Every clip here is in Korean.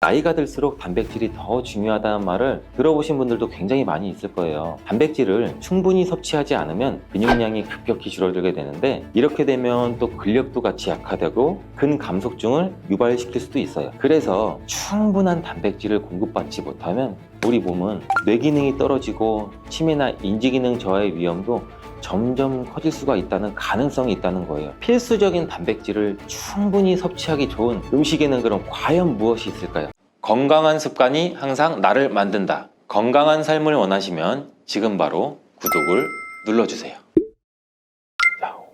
나이가 들수록 단백질이 더 중요하다는 말을 들어보신 분들도 굉장히 많이 있을 거예요. 단백질을 충분히 섭취하지 않으면 근육량이 급격히 줄어들게 되는데, 이렇게 되면 또 근력도 같이 약화되고 근감속증을 유발시킬 수도 있어요. 그래서 충분한 단백질을 공급받지 못하면 우리 몸은 뇌기능이 떨어지고 치매나 인지기능 저하의 위험도 점점 커질 수가 있다는 가능성이 있다는 거예요. 필수적인 단백질을 충분히 섭취하기 좋은 음식에는 그럼 과연 무엇이 있을까요? 건강한 습관이 항상 나를 만든다. 건강한 삶을 원하시면 지금 바로 구독을 눌러주세요.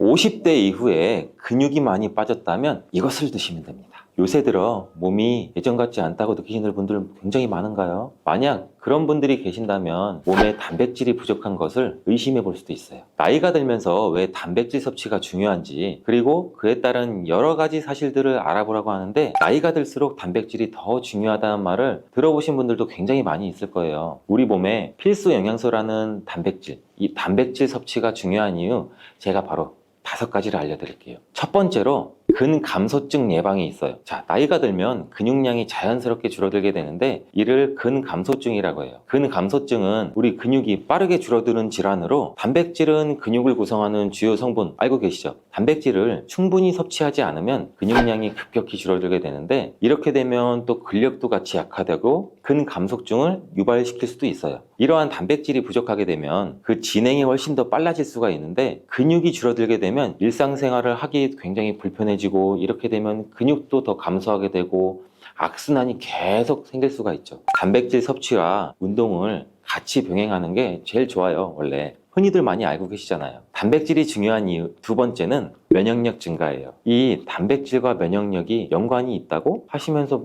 50대 이후에 근육이 많이 빠졌다면 이것을 드시면 됩니다. 요새 들어 몸이 예전 같지 않다고 느끼시는 분들 굉장히 많은가요? 만약 그런 분들이 계신다면 몸에 단백질이 부족한 것을 의심해 볼 수도 있어요. 나이가 들면서 왜 단백질 섭취가 중요한지, 그리고 그에 따른 여러 가지 사실들을 알아보라고 하는데, 나이가 들수록 단백질이 더 중요하다는 말을 들어보신 분들도 굉장히 많이 있을 거예요. 우리 몸에 필수 영양소라는 단백질, 이 단백질 섭취가 중요한 이유, 제가 바로 5가지를 알려드릴게요. 첫 번째로 근감소증 예방이 있어요. 자, 나이가 들면 근육량이 자연스럽게 줄어들게 되는데 이를 근감소증이라고 해요. 근감소증은 우리 근육이 빠르게 줄어드는 질환으로, 단백질은 근육을 구성하는 주요 성분 알고 계시죠? 단백질을 충분히 섭취하지 않으면 근육량이 급격히 줄어들게 되는데, 이렇게 되면 또 근력도 같이 약화되고 근감소증을 유발시킬 수도 있어요. 이러한 단백질이 부족하게 되면 그 진행이 훨씬 더 빨라질 수가 있는데, 근육이 줄어들게 되면 일상생활을 하기 굉장히 불편해지고, 이렇게 되면 근육도 더 감소하게 되고 악순환이 계속 생길 수가 있죠. 단백질 섭취와 운동을 같이 병행하는 게 제일 좋아요. 원래 흔히들 많이 알고 계시잖아요. 단백질이 중요한 이유 두 번째는 면역력 증가예요. 이 단백질과 면역력이 연관이 있다고 하시면서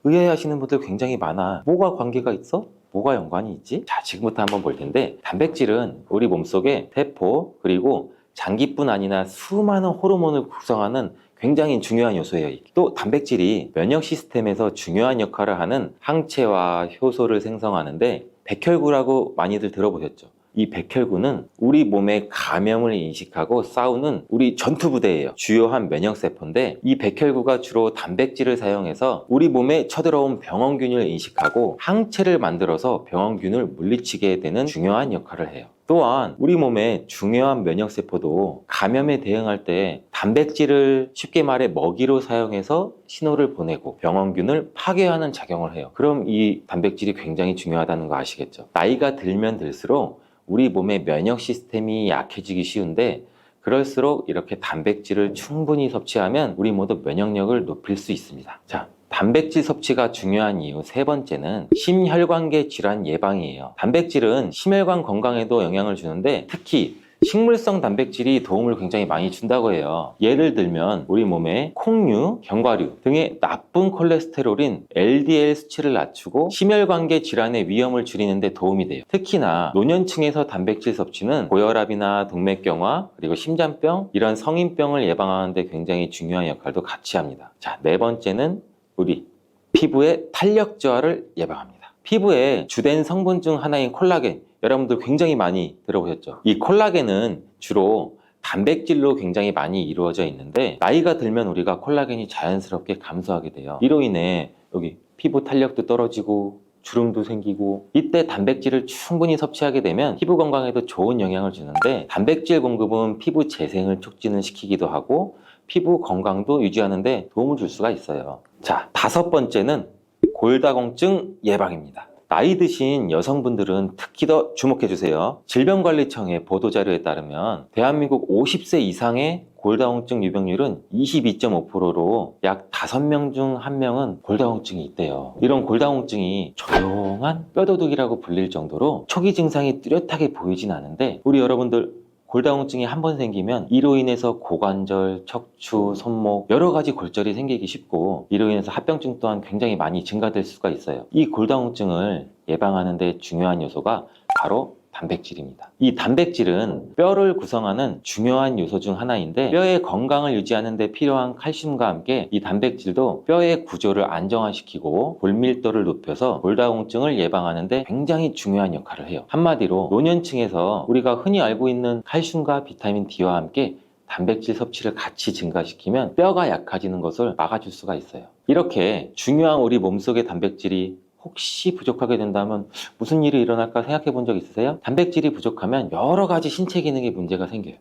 의아해하시는 분들 굉장히 많아. 뭐가 관계가 있어? 뭐가 연관이 있지? 자, 지금부터 한번 볼 텐데, 단백질은 우리 몸속에 세포 그리고 장기뿐 아니라 수많은 호르몬을 구성하는 굉장히 중요한 요소예요. 또 단백질이 면역 시스템에서 중요한 역할을 하는 항체와 효소를 생성하는데, 백혈구라고 많이들 들어보셨죠? 이 백혈구는 우리 몸의 감염을 인식하고 싸우는 우리 전투부대예요. 주요한 면역세포인데, 이 백혈구가 주로 단백질을 사용해서 우리 몸에 쳐들어온 병원균을 인식하고 항체를 만들어서 병원균을 물리치게 되는 중요한 역할을 해요. 또한 우리 몸의 중요한 면역세포도 감염에 대응할 때 단백질을 쉽게 말해 먹이로 사용해서 신호를 보내고 병원균을 파괴하는 작용을 해요. 그럼 이 단백질이 굉장히 중요하다는 거 아시겠죠? 나이가 들면 들수록 우리 몸의 면역 시스템이 약해지기 쉬운데, 그럴수록 이렇게 단백질을 충분히 섭취하면 우리 모두 면역력을 높일 수 있습니다. 자, 단백질 섭취가 중요한 이유 세 번째는 심혈관계 질환 예방이에요. 단백질은 심혈관 건강에도 영향을 주는데, 특히 식물성 단백질이 도움을 굉장히 많이 준다고 해요. 예를 들면 우리 몸에 콩류, 견과류 등의 나쁜 콜레스테롤인 LDL 수치를 낮추고 심혈관계 질환의 위험을 줄이는 데 도움이 돼요. 특히나 노년층에서 단백질 섭취는 고혈압이나 동맥경화 그리고 심장병, 이런 성인병을 예방하는 데 굉장히 중요한 역할도 같이 합니다. 자, 네 번째는 우리 피부의 탄력 저하를 예방합니다. 피부의 주된 성분 중 하나인 콜라겐, 여러분들 굉장히 많이 들어보셨죠? 이 콜라겐은 주로 단백질로 굉장히 많이 이루어져 있는데, 나이가 들면 우리가 콜라겐이 자연스럽게 감소하게 돼요. 이로 인해 여기 피부 탄력도 떨어지고 주름도 생기고, 이때 단백질을 충분히 섭취하게 되면 피부 건강에도 좋은 영향을 주는데, 단백질 공급은 피부 재생을 촉진을 시키기도 하고 피부 건강도 유지하는 데 도움을 줄 수가 있어요. 자, 5번째는 골다공증 예방입니다. 나이 드신 여성분들은 특히 더 주목해 주세요. 질병관리청의 보도자료에 따르면 대한민국 50세 이상의 골다공증 유병률은 22.5%로 약 5명 중 1명은 골다공증이 있대요. 이런 골다공증이 조용한 뼈도둑이라고 불릴 정도로 초기 증상이 뚜렷하게 보이진 않은데, 우리 여러분들 골다공증이 한번 생기면 이로 인해서 고관절, 척추, 손목 여러 가지 골절이 생기기 쉽고, 이로 인해서 합병증 또한 굉장히 많이 증가될 수가 있어요. 이 골다공증을 예방하는 데 중요한 요소가 바로 단백질입니다. 이 단백질은 뼈를 구성하는 중요한 요소 중 하나인데, 뼈의 건강을 유지하는 데 필요한 칼슘과 함께 이 단백질도 뼈의 구조를 안정화시키고 골밀도를 높여서 골다공증을 예방하는 데 굉장히 중요한 역할을 해요. 한마디로 노년층에서 우리가 흔히 알고 있는 칼슘과 비타민 D와 함께 단백질 섭취를 같이 증가시키면 뼈가 약해지는 것을 막아줄 수가 있어요. 이렇게 중요한 우리 몸속의 단백질이 혹시 부족하게 된다면 무슨 일이 일어날까 생각해 본 적 있으세요? 단백질이 부족하면 여러 가지 신체 기능에 문제가 생겨요.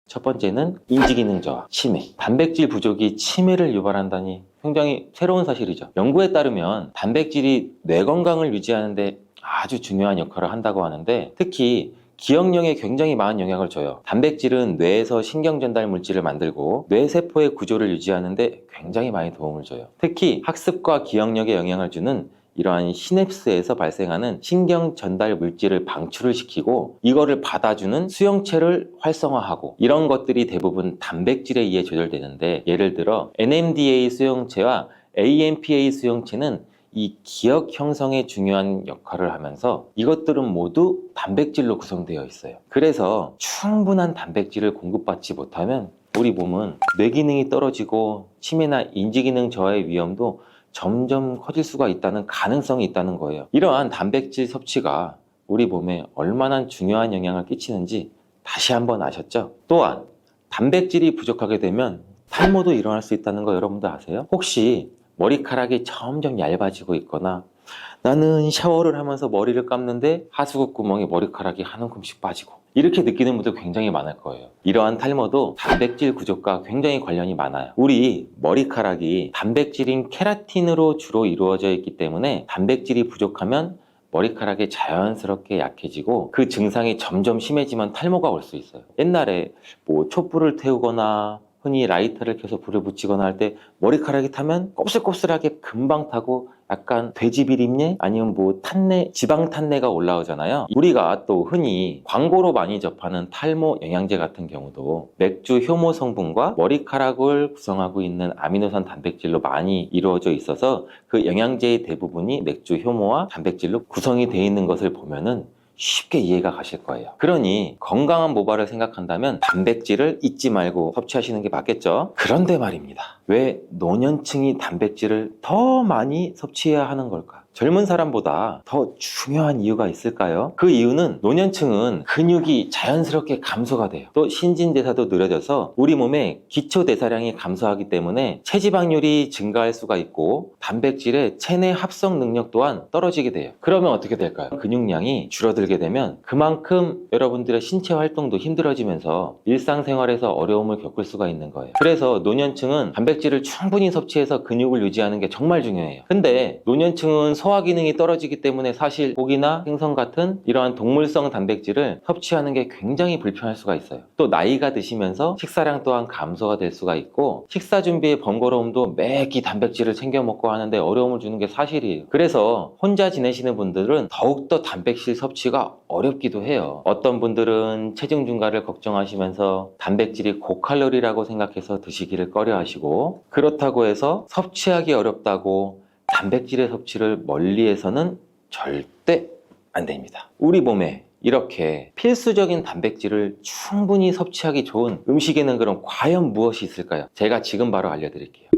첫 번째는 인지 기능 저하, 치매. 단백질 부족이 치매를 유발한다니 굉장히 새로운 사실이죠. 연구에 따르면 단백질이 뇌 건강을 유지하는데 아주 중요한 역할을 한다고 하는데, 특히 기억력에 굉장히 많은 영향을 줘요. 단백질은 뇌에서 신경 전달 물질을 만들고 뇌세포의 구조를 유지하는데 굉장히 많이 도움을 줘요. 특히 학습과 기억력에 영향을 주는 이러한 시냅스에서 발생하는 신경 전달 물질을 방출을 시키고 이거를 받아주는 수용체를 활성화하고, 이런 것들이 대부분 단백질에 의해 조절되는데, 예를 들어 NMDA 수용체와 AMPA 수용체는 이 기억 형성에 중요한 역할을 하면서 이것들은 모두 단백질로 구성되어 있어요. 그래서 충분한 단백질을 공급받지 못하면 우리 몸은 뇌 기능이 떨어지고 치매나 인지 기능 저하의 위험도 점점 커질 수가 있다는 가능성이 있다는 거예요. 이러한 단백질 섭취가 우리 몸에 얼마나 중요한 영향을 끼치는지 다시 한번 아셨죠? 또한 단백질이 부족하게 되면 탈모도 일어날 수 있다는 거 여러분들 아세요? 혹시 머리카락이 점점 얇아지고 있거나, 나는 샤워를 하면서 머리를 감는데 하수구 구멍에 머리카락이 한 움큼씩 빠지고, 이렇게 느끼는 분들 굉장히 많을 거예요. 이러한 탈모도 단백질 부족과 굉장히 관련이 많아요. 우리 머리카락이 단백질인 케라틴으로 주로 이루어져 있기 때문에 단백질이 부족하면 머리카락이 자연스럽게 약해지고 그 증상이 점점 심해지면 탈모가 올 수 있어요. 옛날에 촛불을 태우거나 흔히 라이터를 켜서 불을 붙이거나 할 때 머리카락이 타면 곱슬곱슬하게 금방 타고 약간 돼지 비린내 아니면 탄내, 지방 탄내가 올라오잖아요. 우리가 또 흔히 광고로 많이 접하는 탈모 영양제 같은 경우도 맥주 효모 성분과 머리카락을 구성하고 있는 아미노산 단백질로 많이 이루어져 있어서 그 영양제의 대부분이 맥주 효모와 단백질로 구성이 되어 있는 것을 보면은 쉽게 이해가 가실 거예요. 그러니 건강한 모발을 생각한다면 단백질을 잊지 말고 섭취하시는 게 맞겠죠? 그런데 말입니다. 왜 노년층이 단백질을 더 많이 섭취해야 하는 걸까? 젊은 사람보다 더 중요한 이유가 있을까요? 그 이유는 노년층은 근육이 자연스럽게 감소가 돼요. 또 신진대사도 느려져서 우리 몸의 기초대사량이 감소하기 때문에 체지방률이 증가할 수가 있고 단백질의 체내 합성 능력 또한 떨어지게 돼요. 그러면 어떻게 될까요? 근육량이 줄어들게 되면 그만큼 여러분들의 신체 활동도 힘들어지면서 일상생활에서 어려움을 겪을 수가 있는 거예요. 그래서 노년층은 단백질을 충분히 섭취해서 근육을 유지하는 게 정말 중요해요. 근데 노년층은 소화 기능이 떨어지기 때문에 사실 고기나 생선 같은 이러한 동물성 단백질을 섭취하는 게 굉장히 불편할 수가 있어요. 또 나이가 드시면서 식사량 또한 감소가 될 수가 있고, 식사 준비의 번거로움도 매끼 단백질을 챙겨 먹고 하는데 어려움을 주는 게 사실이에요. 그래서 혼자 지내시는 분들은 더욱더 단백질 섭취가 어렵기도 해요. 어떤 분들은 체중 증가를 걱정하시면서 단백질이 고칼로리라고 생각해서 드시기를 꺼려 하시고, 그렇다고 해서 섭취하기 어렵다고 단백질의 섭취를 멀리해서는 절대 안 됩니다. 우리 몸에 이렇게 필수적인 단백질을 충분히 섭취하기 좋은 음식에는 그럼 과연 무엇이 있을까요? 제가 지금 바로 알려드릴게요.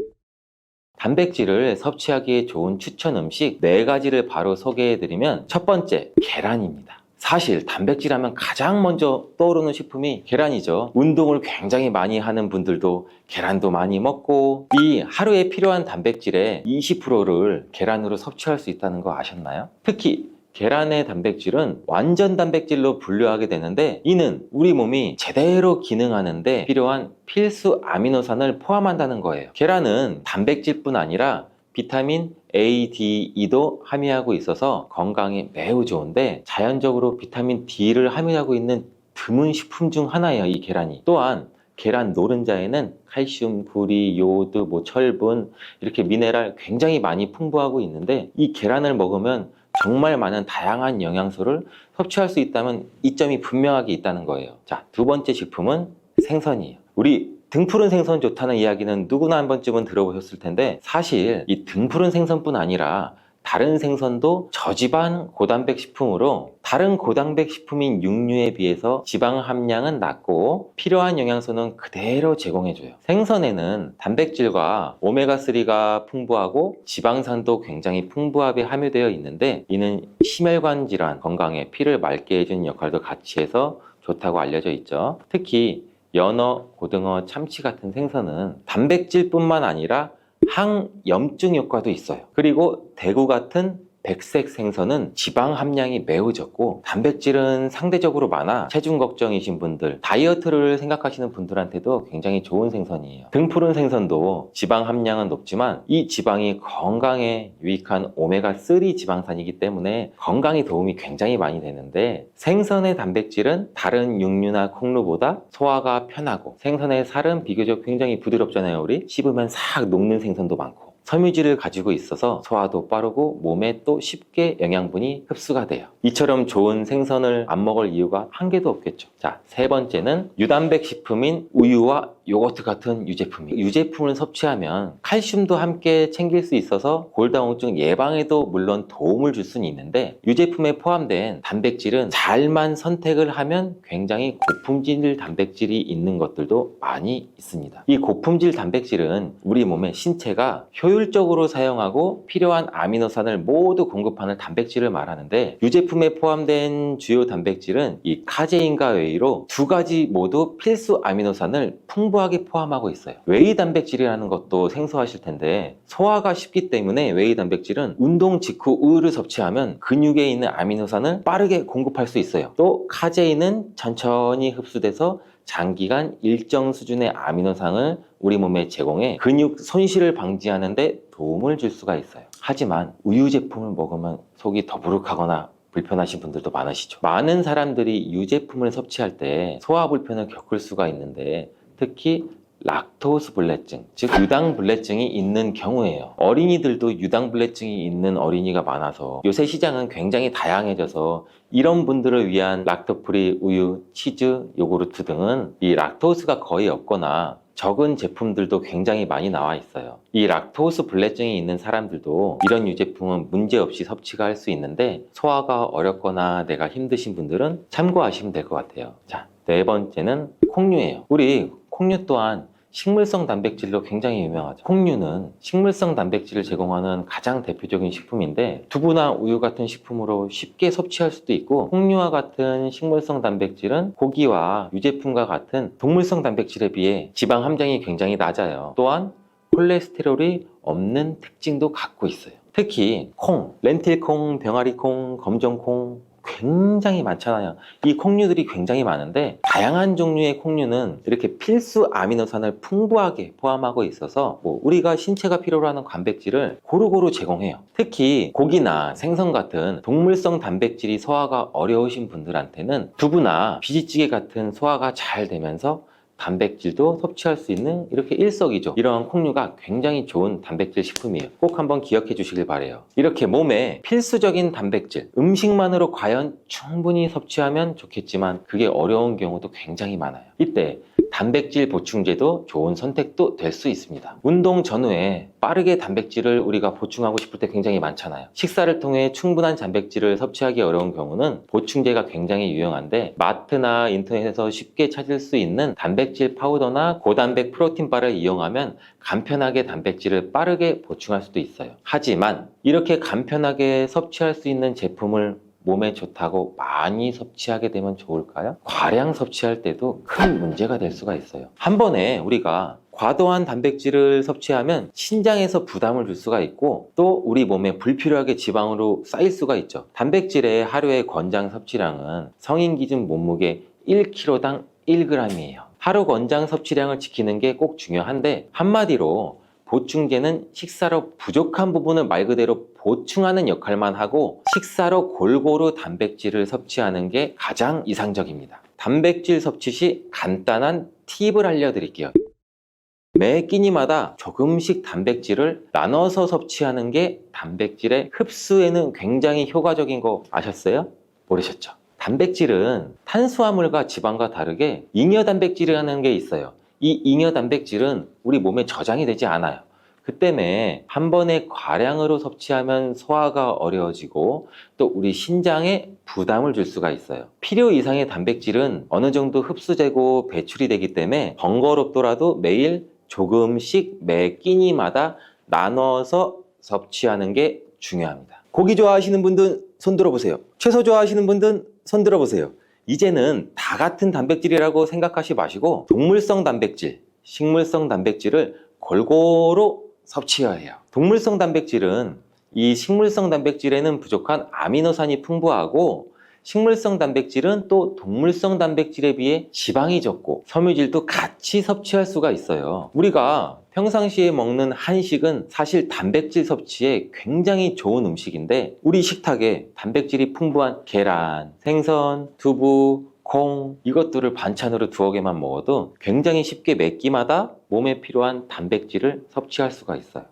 단백질을 섭취하기에 좋은 추천 음식 4가지를 바로 소개해드리면, 첫 번째, 계란입니다. 사실 단백질 하면 가장 먼저 떠오르는 식품이 계란이죠. 운동을 굉장히 많이 하는 분들도 계란도 많이 먹고, 이 하루에 필요한 단백질의 20%를 계란으로 섭취할 수 있다는 거 아셨나요? 특히 계란의 단백질은 완전 단백질로 분류하게 되는데, 이는 우리 몸이 제대로 기능하는데 필요한 필수 아미노산을 포함한다는 거예요. 계란은 단백질뿐 아니라 비타민 A, D, E도 함유하고 있어서 건강에 매우 좋은데, 자연적으로 비타민 D를 함유하고 있는 드문 식품 중 하나예요, 이 계란이. 또한 계란 노른자에는 칼슘, 구리, 요오드, 철분, 이렇게 미네랄 굉장히 많이 풍부하고 있는데, 이 계란을 먹으면 정말 많은 다양한 영양소를 섭취할 수 있다면 이점이 분명하게 있다는 거예요. 자, 두 번째 식품은 생선이에요. 우리 등푸른 생선 좋다는 이야기는 누구나 한 번쯤은 들어보셨을 텐데, 사실 이 등푸른 생선뿐 아니라 다른 생선도 저지방 고단백 식품으로 다른 고단백 식품인 육류에 비해서 지방 함량은 낮고 필요한 영양소는 그대로 제공해줘요. 생선에는 단백질과 오메가3가 풍부하고 지방산도 굉장히 풍부하게 함유되어 있는데, 이는 심혈관 질환 건강에 피를 맑게 해주는 역할도 같이 해서 좋다고 알려져 있죠. 특히 연어, 고등어, 참치 같은 생선은 단백질뿐만 아니라 항염증 효과도 있어요. 그리고 대구 같은 백색 생선은 지방 함량이 매우 적고 단백질은 상대적으로 많아 체중 걱정이신 분들, 다이어트를 생각하시는 분들한테도 굉장히 좋은 생선이에요. 등푸른 생선도 지방 함량은 높지만 이 지방이 건강에 유익한 오메가3 지방산이기 때문에 건강에 도움이 굉장히 많이 되는데, 생선의 단백질은 다른 육류나 콩류보다 소화가 편하고 생선의 살은 비교적 굉장히 부드럽잖아요. 우리 씹으면 싹 녹는 생선도 많고 섬유질을 가지고 있어서 소화도 빠르고 몸에 또 쉽게 영양분이 흡수가 돼요. 이처럼 좋은 생선을 안 먹을 이유가 한 개도 없겠죠. 자, 세 번째는 유단백 식품인 우유와 요거트 같은 유제품이에요. 유제품을 섭취하면 칼슘도 함께 챙길 수 있어서 골다공증 예방에도 물론 도움을 줄 수는 있는데, 유제품에 포함된 단백질은 잘만 선택을 하면 굉장히 고품질 단백질이 있는 것들도 많이 있습니다. 이 고품질 단백질은 우리 몸의 신체가 효율적으로 사용하고 필요한 아미노산을 모두 공급하는 단백질을 말하는데, 유제품에 포함된 주요 단백질은 이 카제인과 웨이로 두 가지 모두 필수 아미노산을 풍부하게 포함하고 있어요. 웨이 단백질이라는 것도 생소하실 텐데, 소화가 쉽기 때문에 웨이 단백질은 운동 직후 우유를 섭취하면 근육에 있는 아미노산을 빠르게 공급할 수 있어요. 또 카제인은 천천히 흡수돼서 장기간 일정 수준의 아미노산을 우리 몸에 제공해 근육 손실을 방지하는 데 도움을 줄 수가 있어요. 하지만 우유 제품을 먹으면 속이 더부룩하거나 불편하신 분들도 많으시죠. 많은 사람들이 유제품을 섭취할 때 소화 불편을 겪을 수가 있는데, 특히 락토스 불내증, 즉 유당 불내증이 있는 경우에요. 어린이들도 유당 불내증이 있는 어린이가 많아서 요새 시장은 굉장히 다양해져서 이런 분들을 위한 락토프리 우유, 치즈, 요구르트 등은 이 락토스가 거의 없거나 적은 제품들도 굉장히 많이 나와 있어요. 이 락토스 불내증이 있는 사람들도 이런 유제품은 문제없이 섭취가 할 수 있는데, 소화가 어렵거나 내가 힘드신 분들은 참고하시면 될 것 같아요. 자, 네 번째는 콩류예요. 우리 콩류 또한 식물성 단백질로 굉장히 유명하죠. 콩류는 식물성 단백질을 제공하는 가장 대표적인 식품인데, 두부나 우유 같은 식품으로 쉽게 섭취할 수도 있고, 콩류와 같은 식물성 단백질은 고기와 유제품과 같은 동물성 단백질에 비해 지방 함량이 굉장히 낮아요. 또한 콜레스테롤이 없는 특징도 갖고 있어요. 특히 콩, 렌틸콩, 병아리콩, 검정콩 굉장히 많잖아요. 이 콩류들이 굉장히 많은데, 다양한 종류의 콩류는 이렇게 필수 아미노산을 풍부하게 포함하고 있어서 우리가 신체가 필요로 하는 단백질을 고루고루 제공해요. 특히 고기나 생선 같은 동물성 단백질이 소화가 어려우신 분들한테는 두부나 비지찌개 같은 소화가 잘 되면서 단백질도 섭취할 수 있는 이렇게 일석이조, 이러한 콩류가 굉장히 좋은 단백질 식품이에요. 꼭 한번 기억해 주시길 바래요. 이렇게 몸에 필수적인 단백질, 음식만으로 과연 충분히 섭취하면 좋겠지만 그게 어려운 경우도 굉장히 많아요. 이때 단백질 보충제도 좋은 선택도 될 수 있습니다. 운동 전후에 빠르게 단백질을 우리가 보충하고 싶을 때 굉장히 많잖아요. 식사를 통해 충분한 단백질을 섭취하기 어려운 경우는 보충제가 굉장히 유용한데, 마트나 인터넷에서 쉽게 찾을 수 있는 단백질 파우더나 고단백 프로틴바를 이용하면 간편하게 단백질을 빠르게 보충할 수도 있어요. 하지만 이렇게 간편하게 섭취할 수 있는 제품을 몸에 좋다고 많이 섭취하게 되면 좋을까요? 과량 섭취할 때도 큰 문제가 될 수가 있어요. 한 번에 우리가 과도한 단백질을 섭취하면 신장에서 부담을 줄 수가 있고, 또 우리 몸에 불필요하게 지방으로 쌓일 수가 있죠. 단백질의 하루의 권장 섭취량은 성인 기준 몸무게 1kg당 1g이에요. 하루 권장 섭취량을 지키는 게 꼭 중요한데, 한마디로 보충제는 식사로 부족한 부분을 말 그대로 보충하는 역할만 하고, 식사로 골고루 단백질을 섭취하는 게 가장 이상적입니다. 단백질 섭취 시 간단한 팁을 알려드릴게요. 매 끼니마다 조금씩 단백질을 나눠서 섭취하는 게 단백질의 흡수에는 굉장히 효과적인 거 아셨어요? 모르셨죠? 단백질은 탄수화물과 지방과 다르게 잉여 단백질이라는 게 있어요. 이 잉여 단백질은 우리 몸에 저장이 되지 않아요. 그 때문에 한 번에 과량으로 섭취하면 소화가 어려워지고 또 우리 신장에 부담을 줄 수가 있어요. 필요 이상의 단백질은 어느 정도 흡수되고 배출이 되기 때문에 번거롭더라도 매일 조금씩 매 끼니마다 나눠서 섭취하는 게 중요합니다. 고기 좋아하시는 분들 손 들어보세요. 채소 좋아하시는 분들 손 들어보세요. 이제는 다 같은 단백질이라고 생각하지 마시고 동물성 단백질, 식물성 단백질을 골고루 섭취해야 해요. 동물성 단백질은 이 식물성 단백질에는 부족한 아미노산이 풍부하고 식물성 단백질은 또 동물성 단백질에 비해 지방이 적고 섬유질도 같이 섭취할 수가 있어요. 우리가 평상시에 먹는 한식은 사실 단백질 섭취에 굉장히 좋은 음식인데 우리 식탁에 단백질이 풍부한 계란, 생선, 두부, 콩 이것들을 반찬으로 두어 개만 먹어도 굉장히 쉽게 매 끼마다 몸에 필요한 단백질을 섭취할 수가 있어요.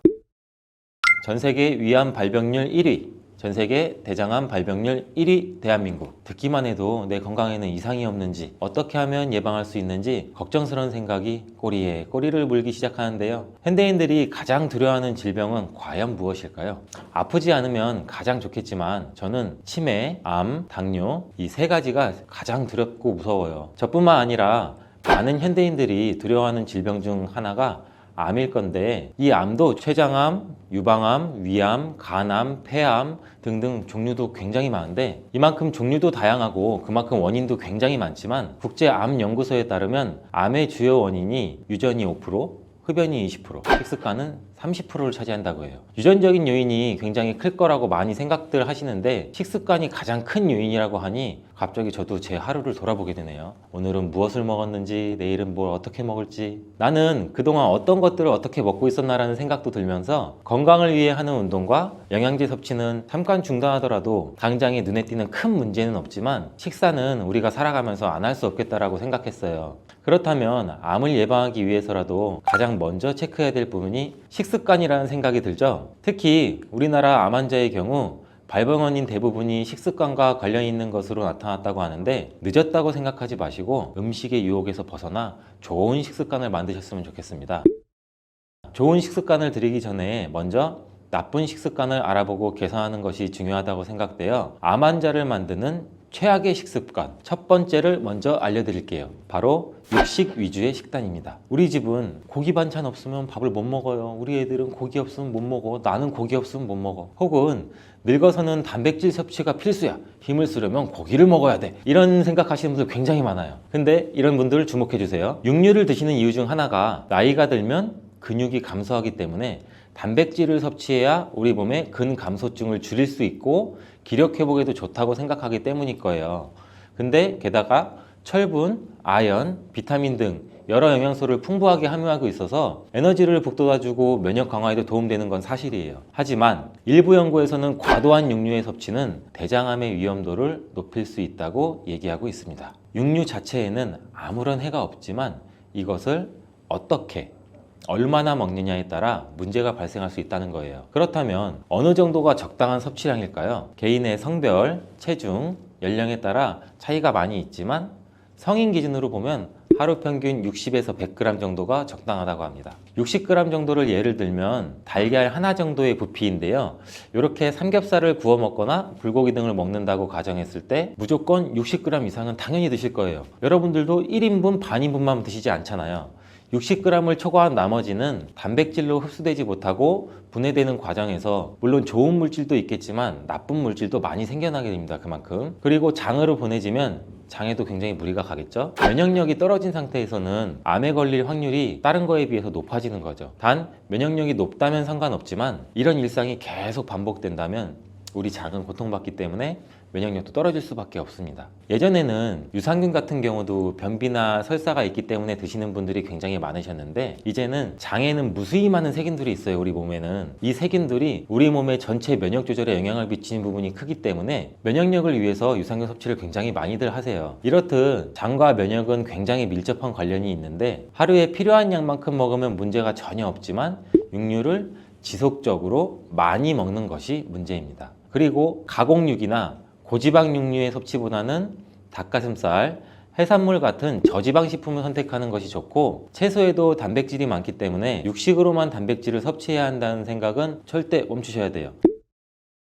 전 세계 위암 발병률 1위, 전 세계 대장암 발병률 1위 대한민국. 듣기만 해도 내 건강에는 이상이 없는지, 어떻게 하면 예방할 수 있는지 걱정스러운 생각이 꼬리에 꼬리를 물기 시작하는데요. 현대인들이 가장 두려워하는 질병은 과연 무엇일까요? 아프지 않으면 가장 좋겠지만 저는 치매, 암, 당뇨 이 세 가지가 가장 두렵고 무서워요. 저뿐만 아니라 많은 현대인들이 두려워하는 질병 중 하나가 암일 건데 이 암도 췌장암, 유방암, 위암, 간암, 폐암 등등 종류도 굉장히 많은데 이만큼 종류도 다양하고 그만큼 원인도 굉장히 많지만 국제암연구소에 따르면 암의 주요 원인이 유전이 5%, 흡연이 20%, 식습관은 30%를 차지한다고 해요. 유전적인 요인이 굉장히 클 거라고 많이 생각들 하시는데 식습관이 가장 큰 요인이라고 하니 갑자기 저도 제 하루를 돌아보게 되네요. 오늘은 무엇을 먹었는지, 내일은 뭘 어떻게 먹을지, 나는 그동안 어떤 것들을 어떻게 먹고 있었나라는 생각도 들면서 건강을 위해 하는 운동과 영양제 섭취는 잠깐 중단하더라도 당장에 눈에 띄는 큰 문제는 없지만 식사는 우리가 살아가면서 안 할 수 없겠다라고 생각했어요. 그렇다면 암을 예방하기 위해서라도 가장 먼저 체크해야 될 부분이 식습관이라는 생각이 들죠. 특히 우리나라 암 환자의 경우 발병 원인 대부분이 식습관과 관련 있는 것으로 나타났다고 하는데 늦었다고 생각하지 마시고 음식의 유혹에서 벗어나 좋은 식습관을 만드셨으면 좋겠습니다. 좋은 식습관을 들이기 전에 먼저 나쁜 식습관을 알아보고 개선하는 것이 중요하다고 생각되어 암 환자를 만드는 최악의 식습관 첫 번째를 먼저 알려드릴게요. 바로 육식 위주의 식단입니다. 우리 집은 고기 반찬 없으면 밥을 못 먹어요. 우리 애들은 고기 없으면 못 먹어. 나는 고기 없으면 못 먹어. 혹은 늙어서는 단백질 섭취가 필수야. 힘을 쓰려면 고기를 먹어야 돼. 이런 생각하시는 분들 굉장히 많아요. 근데 이런 분들 주목해 주세요. 육류를 드시는 이유 중 하나가 나이가 들면 근육이 감소하기 때문에 단백질을 섭취해야 우리 몸의 근감소증을 줄일 수 있고 기력 회복에도 좋다고 생각하기 때문일 거예요. 근데 게다가 철분, 아연, 비타민 등 여러 영양소를 풍부하게 함유하고 있어서 에너지를 북돋아주고 면역 강화에도 도움되는 건 사실이에요. 하지만 일부 연구에서는 과도한 육류의 섭취는 대장암의 위험도를 높일 수 있다고 얘기하고 있습니다. 육류 자체에는 아무런 해가 없지만 이것을 어떻게 얼마나 먹느냐에 따라 문제가 발생할 수 있다는 거예요. 그렇다면 어느 정도가 적당한 섭취량일까요? 개인의 성별, 체중, 연령에 따라 차이가 많이 있지만 성인 기준으로 보면 하루 평균 60에서 100g 정도가 적당하다고 합니다. 60g 정도를 예를 들면 달걀 하나 정도의 부피인데요. 이렇게 삼겹살을 구워 먹거나 불고기 등을 먹는다고 가정했을 때 무조건 60g 이상은 당연히 드실 거예요. 여러분들도 1인분, 반인분만 드시지 않잖아요. 60g을 초과한 나머지는 단백질로 흡수되지 못하고 분해되는 과정에서 물론 좋은 물질도 있겠지만 나쁜 물질도 많이 생겨나게 됩니다. 그만큼. 그리고 장으로 보내지면 장에도 굉장히 무리가 가겠죠. 면역력이 떨어진 상태에서는 암에 걸릴 확률이 다른 거에 비해서 높아지는 거죠. 단 면역력이 높다면 상관없지만 이런 일상이 계속 반복된다면 우리 장은 고통받기 때문에 면역력도 떨어질 수밖에 없습니다. 예전에는 유산균 같은 경우도 변비나 설사가 있기 때문에 드시는 분들이 굉장히 많으셨는데 이제는 장에는 무수히 많은 세균들이 있어요. 우리 몸에는 이 세균들이 우리 몸의 전체 면역 조절에 영향을 미치는 부분이 크기 때문에 면역력을 위해서 유산균 섭취를 굉장히 많이들 하세요. 이렇듯 장과 면역은 굉장히 밀접한 관련이 있는데 하루에 필요한 양만큼 먹으면 문제가 전혀 없지만 육류를 지속적으로 많이 먹는 것이 문제입니다. 그리고 가공육이나 고지방 육류의 섭취보다는 닭가슴살, 해산물 같은 저지방 식품을 선택하는 것이 좋고 채소에도 단백질이 많기 때문에 육식으로만 단백질을 섭취해야 한다는 생각은 절대 멈추셔야 돼요.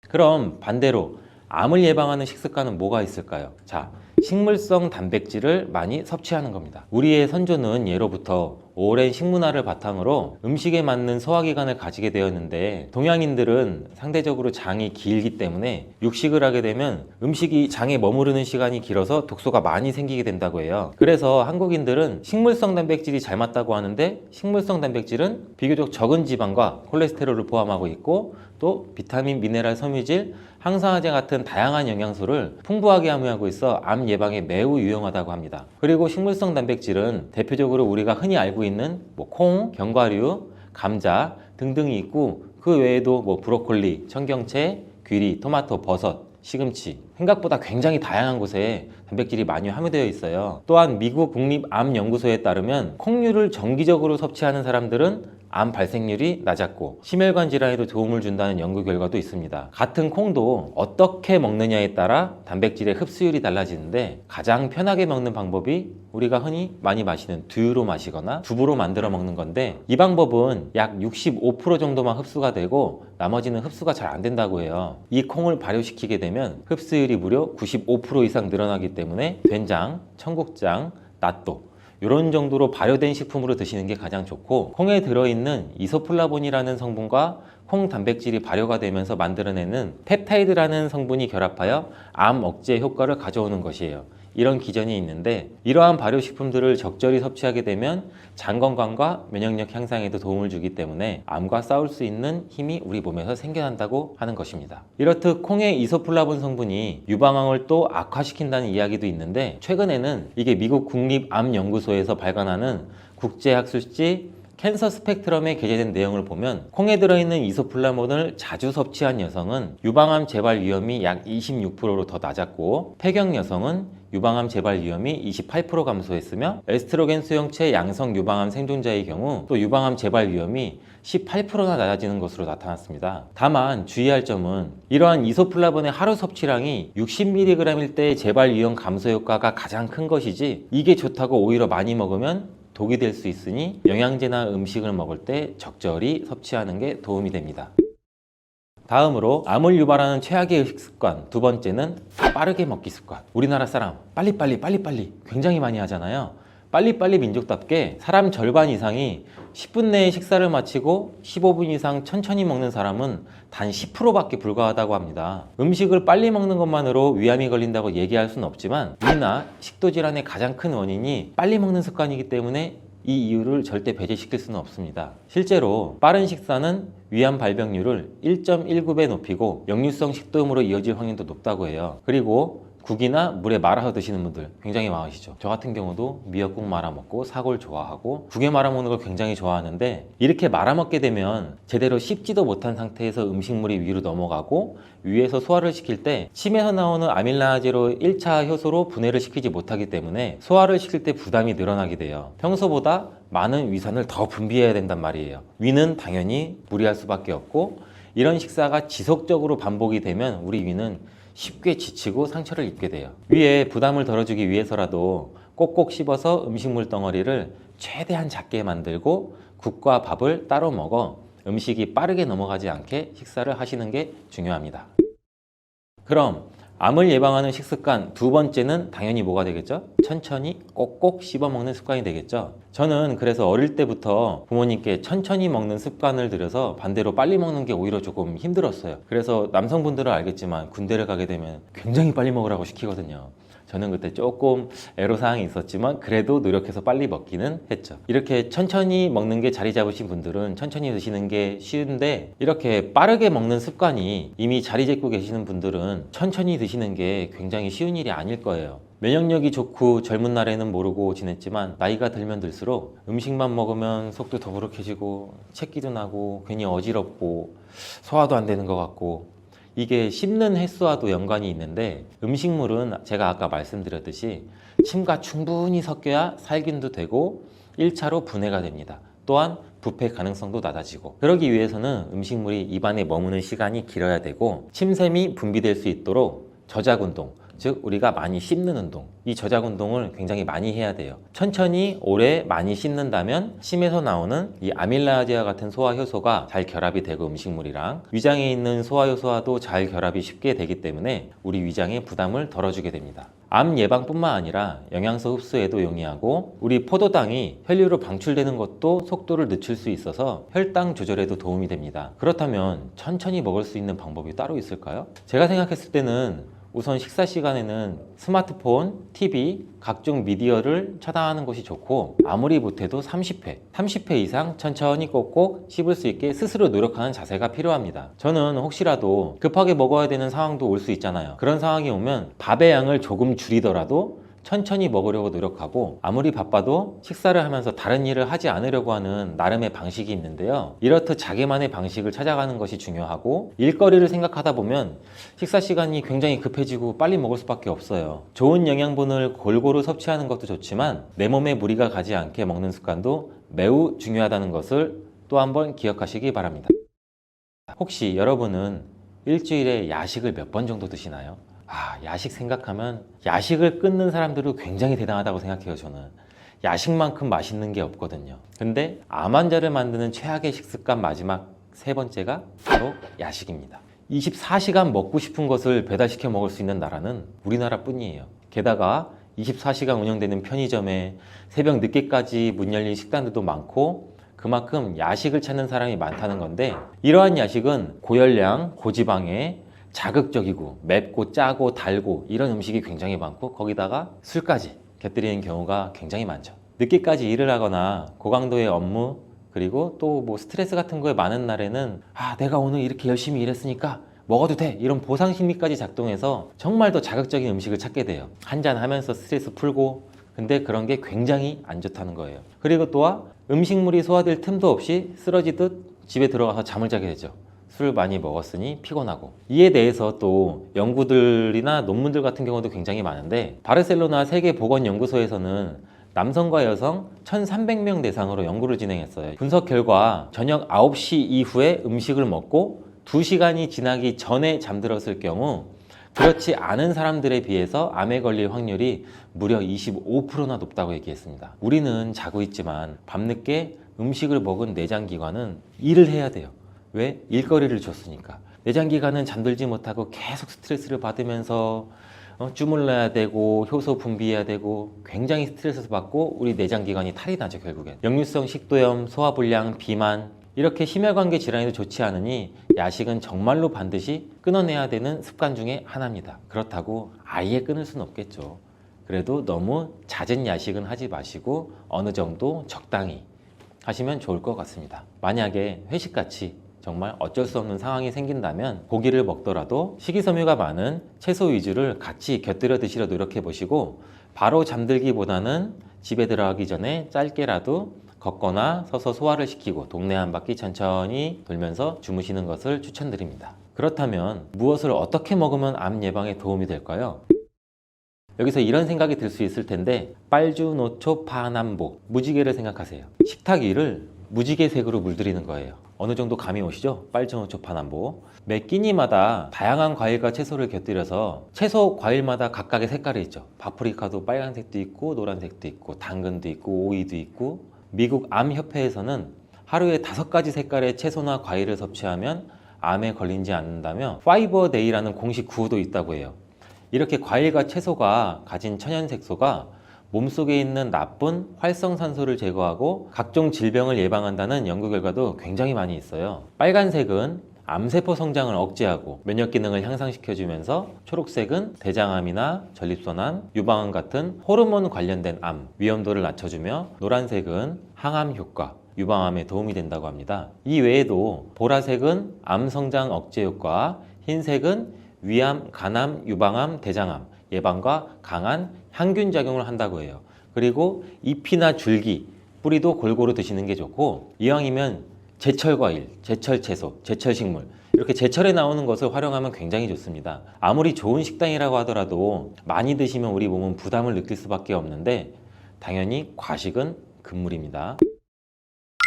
그럼 반대로 암을 예방하는 식습관은 뭐가 있을까요? 자, 식물성 단백질을 많이 섭취하는 겁니다. 우리의 선조는 예로부터 오랜 식문화를 바탕으로 음식에 맞는 소화기관을 가지게 되었는데, 동양인들은 상대적으로 장이 길기 때문에 육식을 하게 되면 음식이 장에 머무르는 시간이 길어서 독소가 많이 생기게 된다고 해요. 그래서 한국인들은 식물성 단백질이 잘 맞다고 하는데, 식물성 단백질은 비교적 적은 지방과 콜레스테롤을 포함하고 있고, 또 비타민, 미네랄, 섬유질, 항산화제 같은 다양한 영양소를 풍부하게 함유하고 있어 암 예방에 매우 유용하다고 합니다. 그리고 식물성 단백질은 대표적으로 우리가 흔히 알고 있는 콩, 견과류, 감자 등등이 있고, 그 외에도 브로콜리, 청경채, 귀리, 토마토, 버섯, 시금치, 생각보다 굉장히 다양한 곳에 단백질이 많이 함유되어 있어요. 또한 미국 국립암연구소에 따르면 콩류를 정기적으로 섭취하는 사람들은 암 발생률이 낮았고 심혈관 질환에도 도움을 준다는 연구 결과도 있습니다. 같은 콩도 어떻게 먹느냐에 따라 단백질의 흡수율이 달라지는데, 가장 편하게 먹는 방법이 우리가 흔히 많이 마시는 두유로 마시거나 두부로 만들어 먹는 건데, 이 방법은 약 65% 정도만 흡수가 되고 나머지는 흡수가 잘 안 된다고 해요. 이 콩을 발효시키게 되면 흡수율이 무려 95% 이상 늘어나기 때문에 된장, 청국장, 낫또 이런 정도로 발효된 식품으로 드시는 게 가장 좋고, 콩에 들어있는 이소플라본이라는 성분과 콩 단백질이 발효가 되면서 만들어내는 펩타이드라는 성분이 결합하여 암 억제 효과를 가져오는 것이에요. 이런 기전이 있는데, 이러한 발효식품들을 적절히 섭취하게 되면 장 건강과 면역력 향상에도 도움을 주기 때문에 암과 싸울 수 있는 힘이 우리 몸에서 생겨난다고 하는 것입니다. 이렇듯 콩의 이소플라본 성분이 유방암을 또 악화시킨다는 이야기도 있는데, 최근에는 이게 미국 국립암연구소에서 발간하는 국제학술지 캔서 스펙트럼에 게재된 내용을 보면, 콩에 들어있는 이소플라본을 자주 섭취한 여성은 유방암 재발 위험이 약 26%로 더 낮았고, 폐경 여성은 유방암 재발 위험이 28% 감소했으며, 에스트로겐 수용체 양성 유방암 생존자의 경우 또 유방암 재발 위험이 18%나 낮아지는 것으로 나타났습니다. 다만 주의할 점은, 이러한 이소플라본의 하루 섭취량이 60mg일 때 재발 위험 감소 효과가 가장 큰 것이지, 이게 좋다고 오히려 많이 먹으면 독이 될 수 있으니 영양제나 음식을 먹을 때 적절히 섭취하는 게 도움이 됩니다. 다음으로 암을 유발하는 최악의 식습관 두 번째는 빠르게 먹기 습관. 우리나라 사람 빨리빨리 굉장히 많이 하잖아요. 빨리빨리 민족답게 사람 절반 이상이 10분 내에 식사를 마치고 15분 이상 천천히 먹는 사람은 단 10%밖에 불과하다고 합니다. 음식을 빨리 먹는 것만으로 위암이 걸린다고 얘기할 수는 없지만, 위나 식도질환의 가장 큰 원인이 빨리 먹는 습관이기 때문에 이 이유를 절대 배제시킬 수는 없습니다. 실제로 빠른 식사는 위암 발병률을 1.19배 높이고 역류성 식도염으로 이어질 확률도 높다고 해요. 그리고 국이나 물에 말아서 드시는 분들 굉장히 많으시죠. 저 같은 경우도 미역국 말아 먹고 사골 좋아하고 국에 말아 먹는 걸 굉장히 좋아하는데, 이렇게 말아 먹게 되면 제대로 씹지도 못한 상태에서 음식물이 위로 넘어가고, 위에서 소화를 시킬 때 침에서 나오는 아밀라제로 1차 효소로 분해를 시키지 못하기 때문에 소화를 시킬 때 부담이 늘어나게 돼요. 평소보다 많은 위산을 더 분비해야 된단 말이에요. 위는 당연히 무리할 수밖에 없고, 이런 식사가 지속적으로 반복이 되면 우리 위는 쉽게 지치고 상처를 입게 돼요. 위에 부담을 덜어주기 위해서라도 꼭꼭 씹어서 음식물 덩어리를 최대한 작게 만들고 국과 밥을 따로 먹어 음식이 빠르게 넘어가지 않게 식사를 하시는 게 중요합니다. 그럼 암을 예방하는 식습관 두 번째는 당연히 뭐가 되겠죠? 천천히 꼭꼭 씹어 먹는 습관이 되겠죠. 저는 그래서 어릴 때부터 부모님께 천천히 먹는 습관을 들여서 반대로 빨리 먹는 게 오히려 조금 힘들었어요. 그래서 남성분들은 알겠지만 군대를 가게 되면 굉장히 빨리 먹으라고 시키거든요. 저는 그때 조금 애로사항이 있었지만 그래도 노력해서 빨리 먹기는 했죠. 이렇게 천천히 먹는 게 자리 잡으신 분들은 천천히 드시는 게 쉬운데, 이렇게 빠르게 먹는 습관이 이미 자리 잡고 계시는 분들은 천천히 드시는 게 굉장히 쉬운 일이 아닐 거예요. 면역력이 좋고 젊은 날에는 모르고 지냈지만, 나이가 들면 들수록 음식만 먹으면 속도 더부룩해지고 체기도 나고 괜히 어지럽고 소화도 안 되는 것 같고, 이게 씹는 횟수와도 연관이 있는데, 음식물은 제가 아까 말씀드렸듯이 침과 충분히 섞여야 살균도 되고 1차로 분해가 됩니다. 또한 부패 가능성도 낮아지고, 그러기 위해서는 음식물이 입안에 머무는 시간이 길어야 되고, 침샘이 분비될 수 있도록 저작 운동, 즉 우리가 많이 씹는 운동, 이 저작 운동을 굉장히 많이 해야 돼요. 천천히 오래 많이 씹는다면 침에서 나오는 이 아밀라제와 같은 소화 효소가 잘 결합이 되고, 음식물이랑 위장에 있는 소화 효소와도 잘 결합이 쉽게 되기 때문에 우리 위장에 부담을 덜어주게 됩니다. 암 예방뿐만 아니라 영양소 흡수에도 용이하고 우리 포도당이 혈류로 방출되는 것도 속도를 늦출 수 있어서 혈당 조절에도 도움이 됩니다. 그렇다면 천천히 먹을 수 있는 방법이 따로 있을까요? 제가 생각했을 때는 우선 식사 시간에는 스마트폰, TV, 각종 미디어를 차단하는 것이 좋고 아무리 못해도 30회 이상 천천히 꼭꼭 씹을 수 있게 스스로 노력하는 자세가 필요합니다. 저는 혹시라도 급하게 먹어야 되는 상황도 올 수 있잖아요. 그런 상황이 오면 밥의 양을 조금 줄이더라도 천천히 먹으려고 노력하고 아무리 바빠도 식사를 하면서 다른 일을 하지 않으려고 하는 나름의 방식이 있는데요. 이렇듯 자기만의 방식을 찾아가는 것이 중요하고 일거리를 생각하다 보면 식사 시간이 굉장히 급해지고 빨리 먹을 수밖에 없어요. 좋은 영양분을 골고루 섭취하는 것도 좋지만 내 몸에 무리가 가지 않게 먹는 습관도 매우 중요하다는 것을 또 한번 기억하시기 바랍니다. 혹시 여러분은 일주일에 야식을 몇 번 정도 드시나요? 야식 생각하면 야식을 끊는 사람들은 굉장히 대단하다고 생각해요. 저는 야식만큼 맛있는 게 없거든요. 근데 암 환자를 만드는 최악의 식습관 마지막 세 번째가 바로 야식입니다. 24시간 먹고 싶은 것을 배달시켜 먹을 수 있는 나라는 우리나라 뿐이에요. 게다가 24시간 운영되는 편의점에 새벽 늦게까지 문 열린 식당들도 많고 그만큼 야식을 찾는 사람이 많다는 건데 이러한 야식은 고열량, 고지방에 자극적이고 맵고 짜고 달고 이런 음식이 굉장히 많고 거기다가 술까지 곁들이는 경우가 굉장히 많죠. 늦게까지 일을 하거나 고강도의 업무 그리고 또 뭐 스트레스 같은 거에 많은 날에는 내가 오늘 이렇게 열심히 일했으니까 먹어도 돼 이런 보상 심리까지 작동해서 정말 더 자극적인 음식을 찾게 돼요. 한잔 하면서 스트레스 풀고 근데 그런 게 굉장히 안 좋다는 거예요. 그리고 또한 음식물이 소화될 틈도 없이 쓰러지듯 집에 들어가서 잠을 자게 되죠. 술 많이 먹었으니 피곤하고. 이에 대해서 또 연구들이나 논문들 같은 경우도 굉장히 많은데 바르셀로나 세계보건연구소에서는 남성과 여성 1,300명 대상으로 연구를 진행했어요. 분석 결과 저녁 9시 이후에 음식을 먹고 2시간이 지나기 전에 잠들었을 경우 그렇지 않은 사람들에 비해서 암에 걸릴 확률이 무려 25%나 높다고 얘기했습니다. 우리는 자고 있지만 밤늦게 음식을 먹은 내장기관은 일을 해야 돼요. 왜? 일거리를 줬으니까. 내장기관은 잠들지 못하고 계속 스트레스를 받으면서 주물러야 되고 효소 분비해야 되고 굉장히 스트레스 받고 우리 내장기관이 탈이 나죠. 결국엔 역류성 식도염, 소화불량, 비만 이렇게 심혈관계 질환에도 좋지 않으니 야식은 정말로 반드시 끊어내야 되는 습관 중에 하나입니다. 그렇다고 아예 끊을 수는 없겠죠. 그래도 너무 잦은 야식은 하지 마시고 어느 정도 적당히 하시면 좋을 것 같습니다. 만약에 회식같이 정말 어쩔 수 없는 상황이 생긴다면 고기를 먹더라도 식이섬유가 많은 채소 위주를 같이 곁들여 드시려 노력해 보시고 바로 잠들기보다는 집에 들어가기 전에 짧게라도 걷거나 서서 소화를 시키고 동네 한 바퀴 천천히 돌면서 주무시는 것을 추천드립니다. 그렇다면 무엇을 어떻게 먹으면 암 예방에 도움이 될까요? 여기서 이런 생각이 들 수 있을 텐데 빨주노초파남보 무지개를 생각하세요. 식탁 위를 무지개색으로 물들이는 거예요. 어느 정도 감이 오시죠? 빨주노초파남보. 매 끼니마다 다양한 과일과 채소를 곁들여서 채소 과일마다 각각의 색깔이 있죠. 파프리카도 빨간색도 있고 노란색도 있고 당근도 있고 오이도 있고 미국 암협회에서는 하루에 5가지 색깔의 채소나 과일을 섭취하면 암에 걸리지 않는다며 파이버 데이라는 공식 구호도 있다고 해요. 이렇게 과일과 채소가 가진 천연색소가 몸속에 있는 나쁜 활성산소를 제거하고 각종 질병을 예방한다는 연구 결과도 굉장히 많이 있어요. 빨간색은 암세포 성장을 억제하고 면역 기능을 향상시켜주면서 초록색은 대장암이나 전립선암, 유방암 같은 호르몬 관련된 암 위험도를 낮춰주며 노란색은 항암 효과, 유방암에 도움이 된다고 합니다. 이 외에도 보라색은 암 성장 억제 효과, 흰색은 위암, 간암, 유방암, 대장암 예방과 강한 항균 작용을 한다고 해요. 그리고 잎이나 줄기, 뿌리도 골고루 드시는 게 좋고 이왕이면 제철 과일, 제철 채소, 제철 식물 이렇게 제철에 나오는 것을 활용하면 굉장히 좋습니다. 아무리 좋은 식당이라고 하더라도 많이 드시면 우리 몸은 부담을 느낄 수밖에 없는데 당연히 과식은 금물입니다.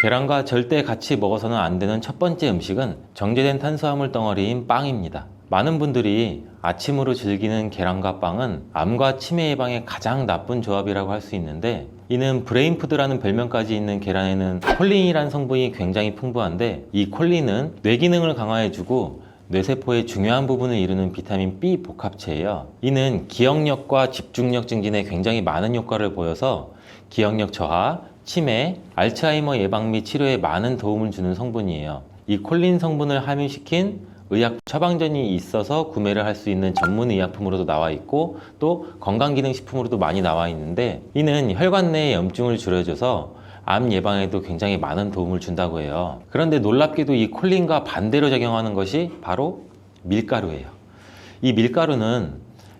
계란과 절대 같이 먹어서는 안 되는 첫 번째 음식은 정제된 탄수화물 덩어리인 빵입니다. 많은 분들이 아침으로 즐기는 계란과 빵은 암과 치매 예방에 가장 나쁜 조합이라고 할 수 있는데 이는 브레인푸드라는 별명까지 있는 계란에는 콜린이라는 성분이 굉장히 풍부한데 이 콜린은 뇌 기능을 강화해주고 뇌세포의 중요한 부분을 이루는 비타민 B 복합체예요. 이는 기억력과 집중력 증진에 굉장히 많은 효과를 보여서 기억력 저하, 치매, 알츠하이머 예방 및 치료에 많은 도움을 주는 성분이에요. 이 콜린 성분을 함유시킨 의약 처방전이 있어서 구매를 할 수 있는 전문 의약품으로도 나와 있고 또 건강기능식품으로도 많이 나와 있는데, 이는 혈관 내의 염증을 줄여줘서 암 예방에도 굉장히 많은 도움을 준다고 해요. 그런데 놀랍게도 이 콜린과 반대로 작용하는 것이 바로 밀가루예요. 이 밀가루는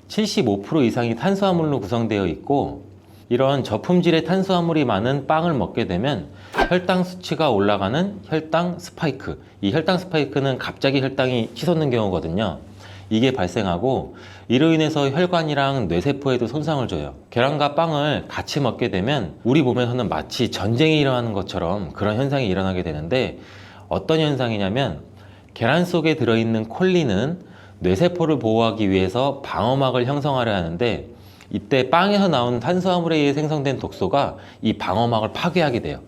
75% 이상이 탄수화물로 구성되어 있고, 이런 저품질의 탄수화물이 많은 빵을 먹게 되면 혈당 수치가 올라가는 혈당 스파이크, 이 혈당 스파이크는 갑자기 혈당이 치솟는 경우거든요. 이게 발생하고 이로 인해서 혈관이랑 뇌세포에도 손상을 줘요. 계란과 빵을 같이 먹게 되면 우리 몸에서는 마치 전쟁이 일어나는 것처럼 그런 현상이 일어나게 되는데, 어떤 현상이냐면 계란 속에 들어있는 콜린은 뇌세포를 보호하기 위해서 방어막을 형성하려 하는데, 이때 빵에서 나온 탄수화물에 의해 생성된 독소가 이 방어막을 파괴하게 돼요.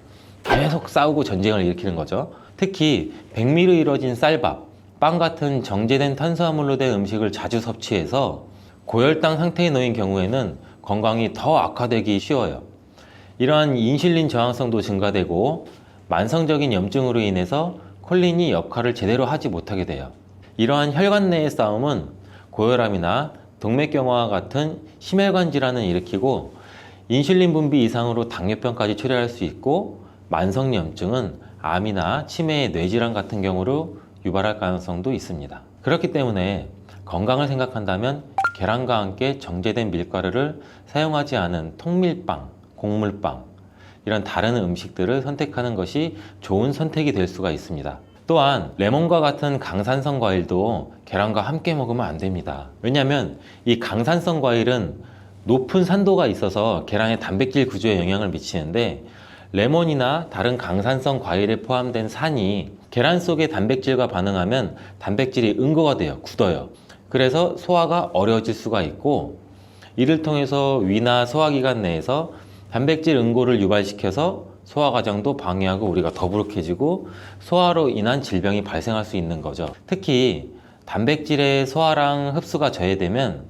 계속 싸우고 전쟁을 일으키는 거죠. 특히 백미로 이루어진 쌀밥, 빵 같은 정제된 탄수화물로 된 음식을 자주 섭취해서 고혈당 상태에 놓인 경우에는 건강이 더 악화되기 쉬워요. 이러한 인슐린 저항성도 증가되고 만성적인 염증으로 인해서 콜린이 역할을 제대로 하지 못하게 돼요. 이러한 혈관 내의 싸움은 고혈압이나 동맥경화와 같은 심혈관 질환을 일으키고 인슐린 분비 이상으로 당뇨병까지 초래할 수 있고, 만성염증은 암이나 치매의 뇌질환 같은 경우로 유발할 가능성도 있습니다. 그렇기 때문에 건강을 생각한다면 계란과 함께 정제된 밀가루를 사용하지 않은 통밀빵, 곡물빵, 이런 다른 음식들을 선택하는 것이 좋은 선택이 될 수가 있습니다. 또한 레몬과 같은 강산성 과일도 계란과 함께 먹으면 안 됩니다. 왜냐하면 이 강산성 과일은 높은 산도가 있어서 계란의 단백질 구조에 영향을 미치는데, 레몬이나 다른 강산성 과일에 포함된 산이 계란 속의 단백질과 반응하면 단백질이 응고가 돼요. 굳어요. 그래서 소화가 어려워질 수가 있고, 이를 통해서 위나 소화기관 내에서 단백질 응고를 유발시켜서 소화 과정도 방해하고 우리가 더부룩해지고 소화로 인한 질병이 발생할 수 있는 거죠. 특히 단백질의 소화랑 흡수가 저해되면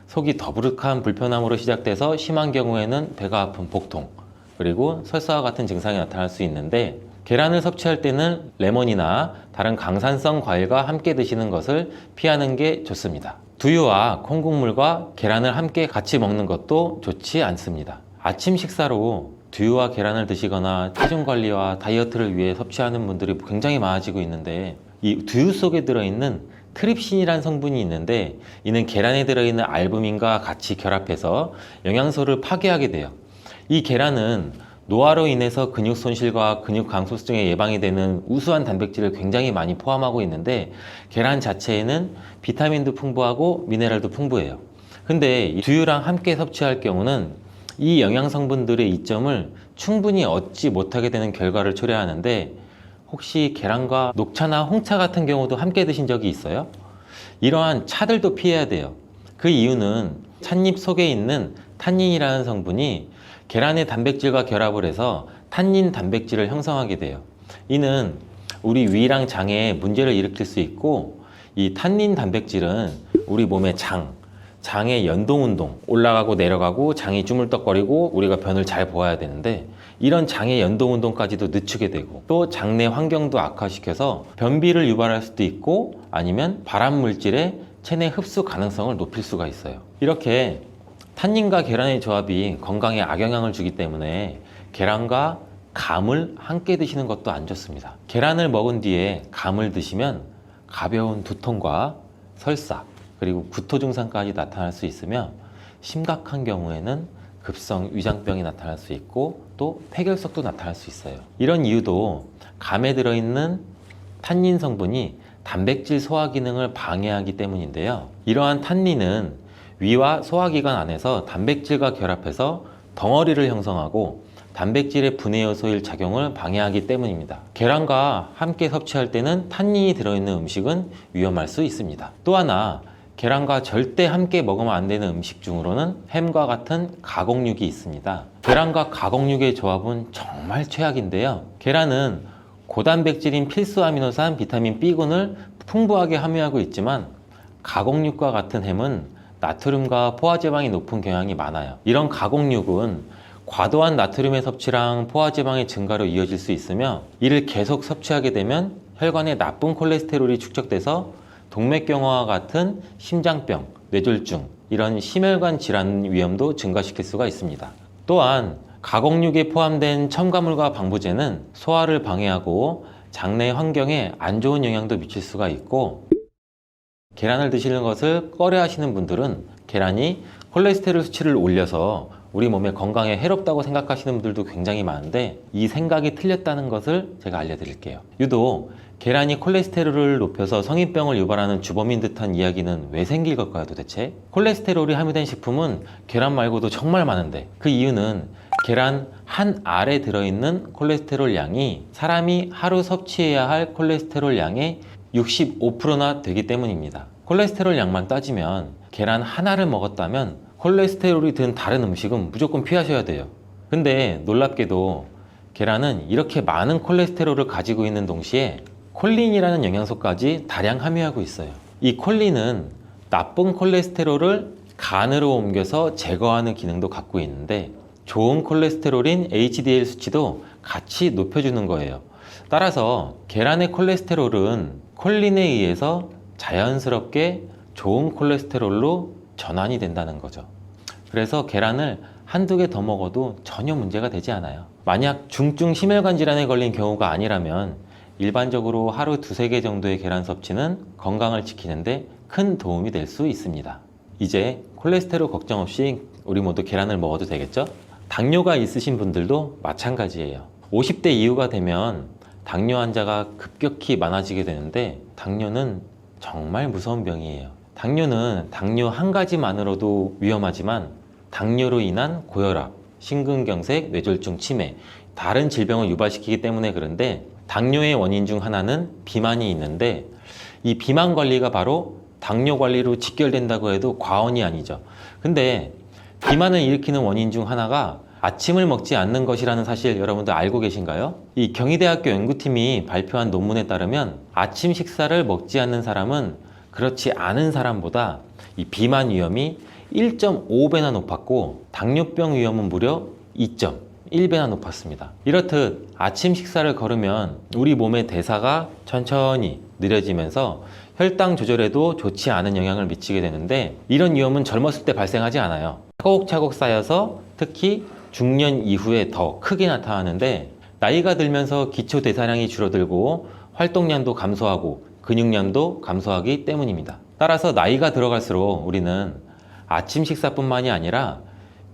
속이 더부룩한 불편함으로 시작돼서 심한 경우에는 배가 아픈 복통, 그리고 설사와 같은 증상이 나타날 수 있는데, 계란을 섭취할 때는 레몬이나 다른 강산성 과일과 함께 드시는 것을 피하는 게 좋습니다. 두유와 콩국물과 계란을 함께 같이 먹는 것도 좋지 않습니다. 아침 식사로 두유와 계란을 드시거나 체중 관리와 다이어트를 위해 섭취하는 분들이 굉장히 많아지고 있는데, 이 두유 속에 들어있는 트립신이라는 성분이 있는데, 이는 계란에 들어있는 알부민과 같이 결합해서 영양소를 파괴하게 돼요. 이 계란은 노화로 인해서 근육 손실과 근육 강소증에 예방이 되는 우수한 단백질을 굉장히 많이 포함하고 있는데, 계란 자체에는 비타민도 풍부하고 미네랄도 풍부해요. 근데 이 두유랑 함께 섭취할 경우는 이 영양 성분들의 이점을 충분히 얻지 못하게 되는 결과를 초래하는데, 혹시 계란과 녹차나 홍차 같은 경우도 함께 드신 적이 있어요? 이러한 차들도 피해야 돼요. 그 이유는 찻잎 속에 있는 탄닌이라는 성분이 계란의 단백질과 결합을 해서 탄닌 단백질을 형성하게 돼요. 이는 우리 위랑 장에 문제를 일으킬 수 있고, 이 탄닌 단백질은 우리 몸의 장의 연동운동, 올라가고 내려가고 장이 주물떡거리고 우리가 변을 잘 보아야 되는데, 이런 장의 연동운동까지도 늦추게 되고 또 장내 환경도 악화시켜서 변비를 유발할 수도 있고, 아니면 발암물질의 체내 흡수 가능성을 높일 수가 있어요. 이렇게 탄닌과 계란의 조합이 건강에 악영향을 주기 때문에 계란과 감을 함께 드시는 것도 안 좋습니다. 계란을 먹은 뒤에 감을 드시면 가벼운 두통과 설사, 그리고 구토 증상까지 나타날 수 있으며, 심각한 경우에는 급성 위장병이 나타날 수 있고 또 폐결석도 나타날 수 있어요. 이런 이유도 감에 들어있는 탄닌 성분이 단백질 소화 기능을 방해하기 때문인데요. 이러한 탄닌은 위와 소화기관 안에서 단백질과 결합해서 덩어리를 형성하고 단백질의 분해 요소일 작용을 방해하기 때문입니다. 계란과 함께 섭취할 때는 탄닌이 들어있는 음식은 위험할 수 있습니다. 또 하나, 계란과 절대 함께 먹으면 안 되는 음식 중으로는 햄과 같은 가공육이 있습니다. 계란과 가공육의 조합은 정말 최악인데요. 계란은 고단백질인 필수 아미노산 비타민 B군을 풍부하게 함유하고 있지만 가공육과 같은 햄은 나트륨과 포화지방이 높은 경향이 많아요. 이런 가공육은 과도한 나트륨의 섭취랑 포화지방의 증가로 이어질 수 있으며, 이를 계속 섭취하게 되면 혈관에 나쁜 콜레스테롤이 축적돼서 동맥경화와 같은 심장병, 뇌졸중, 이런 심혈관 질환 위험도 증가시킬 수가 있습니다. 또한 가공육에 포함된 첨가물과 방부제는 소화를 방해하고 장내 환경에 안 좋은 영향도 미칠 수가 있고, 계란을 드시는 것을 꺼려 하시는 분들은 계란이 콜레스테롤 수치를 올려서 우리 몸에 건강에 해롭다고 생각하시는 분들도 굉장히 많은데, 이 생각이 틀렸다는 것을 제가 알려드릴게요. 유독 계란이 콜레스테롤을 높여서 성인병을 유발하는 주범인 듯한 이야기는 왜 생길 걸까요, 도대체? 콜레스테롤이 함유된 식품은 계란 말고도 정말 많은데, 그 이유는 계란 한 알에 들어있는 콜레스테롤 양이 사람이 하루 섭취해야 할 콜레스테롤 양의 65%나 되기 때문입니다. 콜레스테롤 양만 따지면 계란 하나를 먹었다면 콜레스테롤이 든 다른 음식은 무조건 피하셔야 돼요. 근데 놀랍게도 계란은 이렇게 많은 콜레스테롤을 가지고 있는 동시에 콜린이라는 영양소까지 다량 함유하고 있어요. 이 콜린은 나쁜 콜레스테롤을 간으로 옮겨서 제거하는 기능도 갖고 있는데, 좋은 콜레스테롤인 HDL 수치도 같이 높여주는 거예요. 따라서 계란의 콜레스테롤은 콜린에 의해서 자연스럽게 좋은 콜레스테롤로 전환이 된다는 거죠. 그래서 계란을 한두 개 더 먹어도 전혀 문제가 되지 않아요. 만약 중증 심혈관 질환에 걸린 경우가 아니라면 일반적으로 하루 두세 개 정도의 계란 섭취는 건강을 지키는데 큰 도움이 될 수 있습니다. 이제 콜레스테롤 걱정 없이 우리 모두 계란을 먹어도 되겠죠? 당뇨가 있으신 분들도 마찬가지예요. 50대 이후가 되면 당뇨 환자가 급격히 많아지게 되는데, 당뇨는 정말 무서운 병이에요. 당뇨는 당뇨 한 가지만으로도 위험하지만 당뇨로 인한 고혈압, 심근경색, 뇌졸중, 치매, 다른 질병을 유발시키기 때문에 그런데, 당뇨의 원인 중 하나는 비만이 있는데, 이 비만 관리가 바로 당뇨 관리로 직결된다고 해도 과언이 아니죠. 근데 비만을 일으키는 원인 중 하나가 아침을 먹지 않는 것이라는 사실 여러분들 알고 계신가요? 이 경희대학교 연구팀이 발표한 논문에 따르면 아침 식사를 먹지 않는 사람은 그렇지 않은 사람보다 이 비만 위험이 1.5배나 높았고, 당뇨병 위험은 무려 2.1배나 높았습니다. 이렇듯 아침 식사를 거르면 우리 몸의 대사가 천천히 느려지면서 혈당 조절에도 좋지 않은 영향을 미치게 되는데, 이런 위험은 젊었을 때 발생하지 않아요. 차곡차곡 쌓여서 특히 중년 이후에 더 크게 나타나는데, 나이가 들면서 기초 대사량이 줄어들고 활동량도 감소하고 근육량도 감소하기 때문입니다. 따라서 나이가 들어갈수록 우리는 아침 식사뿐만이 아니라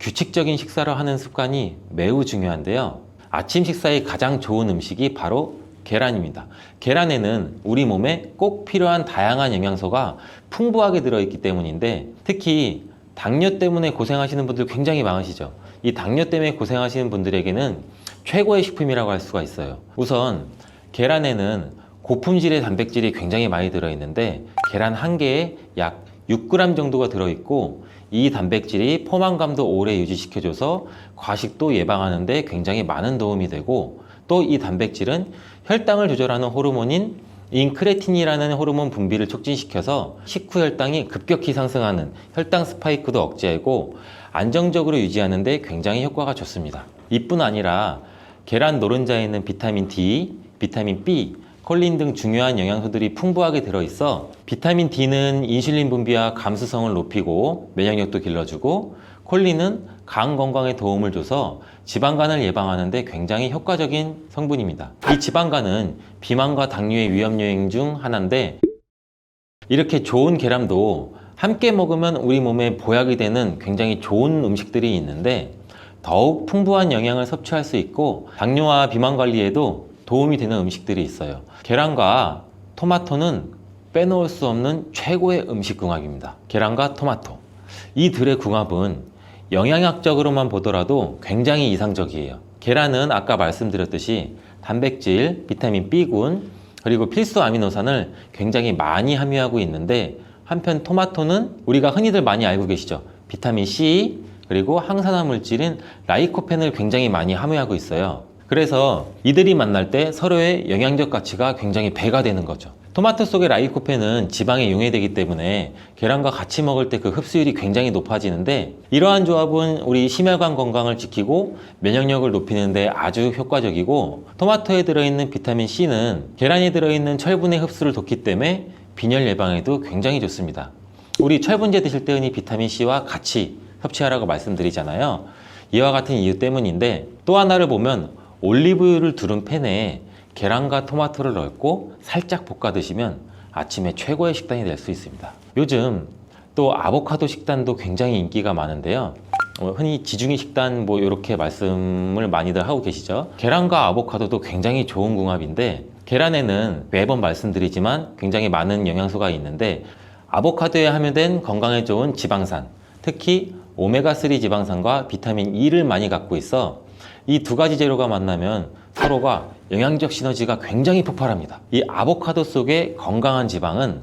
규칙적인 식사를 하는 습관이 매우 중요한데요. 아침 식사에 가장 좋은 음식이 바로 계란입니다. 계란에는 우리 몸에 꼭 필요한 다양한 영양소가 풍부하게 들어있기 때문인데, 특히 당뇨 때문에 고생하시는 분들 굉장히 많으시죠. 이 당뇨 때문에 고생하시는 분들에게는 최고의 식품이라고 할 수가 있어요. 우선 계란에는 고품질의 단백질이 굉장히 많이 들어있는데, 계란 한 개에 약 6g 정도가 들어있고, 이 단백질이 포만감도 오래 유지시켜줘서 과식도 예방하는 데 굉장히 많은 도움이 되고, 또 이 단백질은 혈당을 조절하는 호르몬인 인크레틴이라는 호르몬 분비를 촉진시켜서 식후 혈당이 급격히 상승하는 혈당 스파이크도 억제하고 안정적으로 유지하는 데 굉장히 효과가 좋습니다. 이뿐 아니라 계란 노른자에 있는 비타민 D, 비타민 B, 콜린 등 중요한 영양소들이 풍부하게 들어있어 비타민 D는 인슐린 분비와 감수성을 높이고 면역력도 길러주고, 콜린은 간 건강에 도움을 줘서 지방간을 예방하는 데 굉장히 효과적인 성분입니다. 이 지방간은 비만과 당뇨의 위험 요인 중 하나인데, 이렇게 좋은 계란도 함께 먹으면 우리 몸에 보약이 되는 굉장히 좋은 음식들이 있는데, 더욱 풍부한 영양을 섭취할 수 있고 당뇨와 비만 관리에도 도움이 되는 음식들이 있어요. 계란과 토마토는 빼놓을 수 없는 최고의 음식 궁합입니다. 계란과 토마토, 이 둘의 궁합은 영양학적으로만 보더라도 굉장히 이상적이에요. 계란은 아까 말씀드렸듯이 단백질, 비타민 B군, 그리고 필수 아미노산을 굉장히 많이 함유하고 있는데, 한편 토마토는 우리가 흔히들 많이 알고 계시죠. 비타민 C, 그리고 항산화 물질인 라이코펜을 굉장히 많이 함유하고 있어요. 그래서 이들이 만날 때 서로의 영양적 가치가 굉장히 배가 되는 거죠. 토마토 속의 라이코펜은 지방에 용해되기 때문에 계란과 같이 먹을 때 그 흡수율이 굉장히 높아지는데, 이러한 조합은 우리 심혈관 건강을 지키고 면역력을 높이는 데 아주 효과적이고, 토마토에 들어있는 비타민 C는 계란에 들어있는 철분의 흡수를 돕기 때문에 빈혈 예방에도 굉장히 좋습니다. 우리 철분제 드실 때 흔히 비타민 C와 같이 섭취하라고 말씀드리잖아요. 이와 같은 이유 때문인데, 또 하나를 보면 올리브유를 두른 팬에 계란과 토마토를 넣고 살짝 볶아 드시면 아침에 최고의 식단이 될 수 있습니다. 요즘 또 아보카도 식단도 굉장히 인기가 많은데요. 흔히 지중해 식단 이렇게 말씀을 많이들 하고 계시죠. 계란과 아보카도도 굉장히 좋은 궁합인데, 계란에는 매번 말씀드리지만 굉장히 많은 영양소가 있는데, 아보카도에 함유된 건강에 좋은 지방산, 특히 오메가3 지방산과 비타민 E를 많이 갖고 있어 이 두 가지 재료가 만나면 서로가 영양적 시너지가 굉장히 폭발합니다. 이 아보카도 속의 건강한 지방은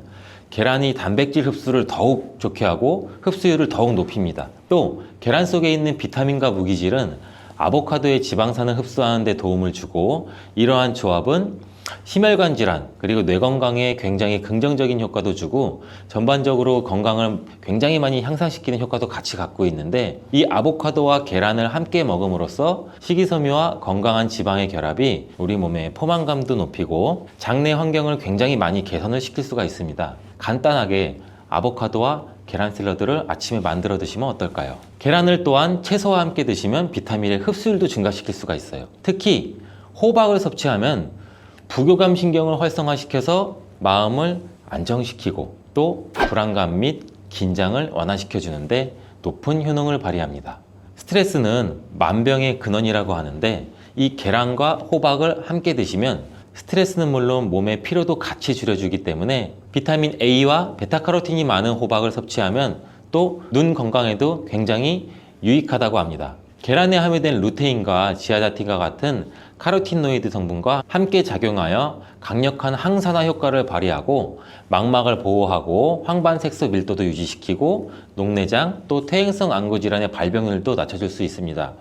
계란이 단백질 흡수를 더욱 좋게 하고 흡수율을 더욱 높입니다. 또 계란 속에 있는 비타민과 무기질은 아보카도의 지방산을 흡수하는 데 도움을 주고, 이러한 조합은 심혈관 질환 그리고 뇌 건강에 굉장히 긍정적인 효과도 주고 전반적으로 건강을 굉장히 많이 향상시키는 효과도 같이 갖고 있는데, 이 아보카도와 계란을 함께 먹음으로써 식이섬유와 건강한 지방의 결합이 우리 몸의 포만감도 높이고 장내 환경을 굉장히 많이 개선을 시킬 수가 있습니다. 간단하게 아보카도와 계란 샐러드를 아침에 만들어 드시면 어떨까요? 계란을 또한 채소와 함께 드시면 비타민의 흡수율도 증가시킬 수가 있어요. 특히 호박을 섭취하면 부교감 신경을 활성화시켜서 마음을 안정시키고 또 불안감 및 긴장을 완화시켜 주는데 높은 효능을 발휘합니다. 스트레스는 만병의 근원이라고 하는데, 이 계란과 호박을 함께 드시면 스트레스는 물론 몸의 피로도 같이 줄여주기 때문에 비타민 A와 베타카로틴이 많은 호박을 섭취하면 또 눈 건강에도 굉장히 유익하다고 합니다. 계란에 함유된 루테인과 지아자틴과 같은 카로틴노이드 성분과 함께 작용하여 강력한 항산화 효과를 발휘하고 망막을 보호하고 황반색소 밀도도 유지시키고 녹내장 또 퇴행성 안구 질환의 발병률도 낮춰줄 수 있습니다.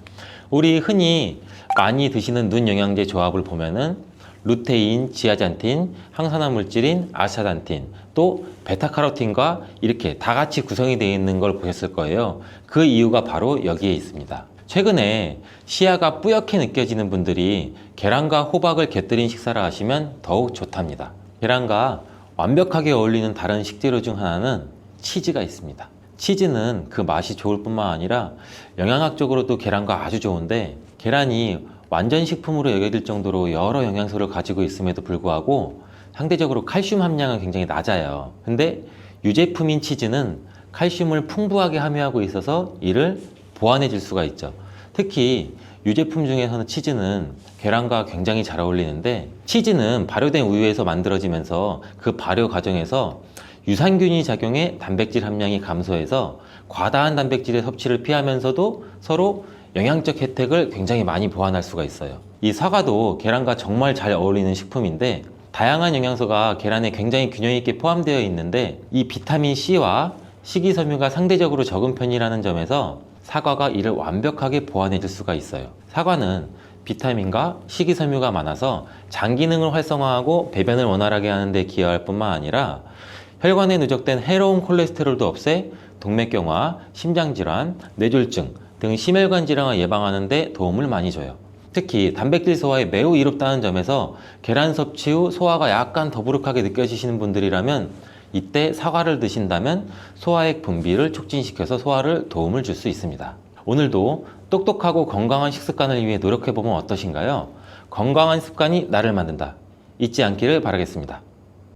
우리 흔히 많이 드시는 눈 영양제 조합을 보면은 루테인, 지아잔틴, 항산화 물질인 아스타잔틴, 또 베타카로틴과 이렇게 다 같이 구성이 되어 있는 걸 보셨을 거예요. 그 이유가 바로 여기에 있습니다. 최근에 시야가 뿌옇게 느껴지는 분들이 계란과 호박을 곁들인 식사를 하시면 더욱 좋답니다. 계란과 완벽하게 어울리는 다른 식재료 중 하나는 치즈가 있습니다. 치즈는 그 맛이 좋을 뿐만 아니라 영양학적으로도 계란과 아주 좋은데, 계란이 완전 식품으로 여겨질 정도로 여러 영양소를 가지고 있음에도 불구하고 상대적으로 칼슘 함량은 굉장히 낮아요. 근데 유제품인 치즈는 칼슘을 풍부하게 함유하고 있어서 이를 보완해 줄 수가 있죠. 특히 유제품 중에서는 치즈는 계란과 굉장히 잘 어울리는데, 치즈는 발효된 우유에서 만들어지면서 그 발효 과정에서 유산균이 작용해 단백질 함량이 감소해서 과다한 단백질의 섭취를 피하면서도 서로 영양적 혜택을 굉장히 많이 보완할 수가 있어요. 이 사과도 계란과 정말 잘 어울리는 식품인데, 다양한 영양소가 계란에 굉장히 균형 있게 포함되어 있는데, 이 비타민 C와 식이섬유가 상대적으로 적은 편이라는 점에서 사과가 이를 완벽하게 보완해 줄 수가 있어요. 사과는 비타민과 식이섬유가 많아서 장 기능을 활성화하고 배변을 원활하게 하는 데 기여할 뿐만 아니라 혈관에 누적된 해로운 콜레스테롤도 없애 동맥경화, 심장질환, 뇌졸중 등 심혈관 질환을 예방하는 데 도움을 많이 줘요. 특히 단백질 소화에 매우 이롭다는 점에서 계란 섭취 후 소화가 약간 더부룩하게 느껴지시는 분들이라면 이때 사과를 드신다면 소화액 분비를 촉진시켜서 소화를 도움을 줄 수 있습니다. 오늘도 똑똑하고 건강한 식습관을 위해 노력해보면 어떠신가요? 건강한 습관이 나를 만든다. 잊지 않기를 바라겠습니다.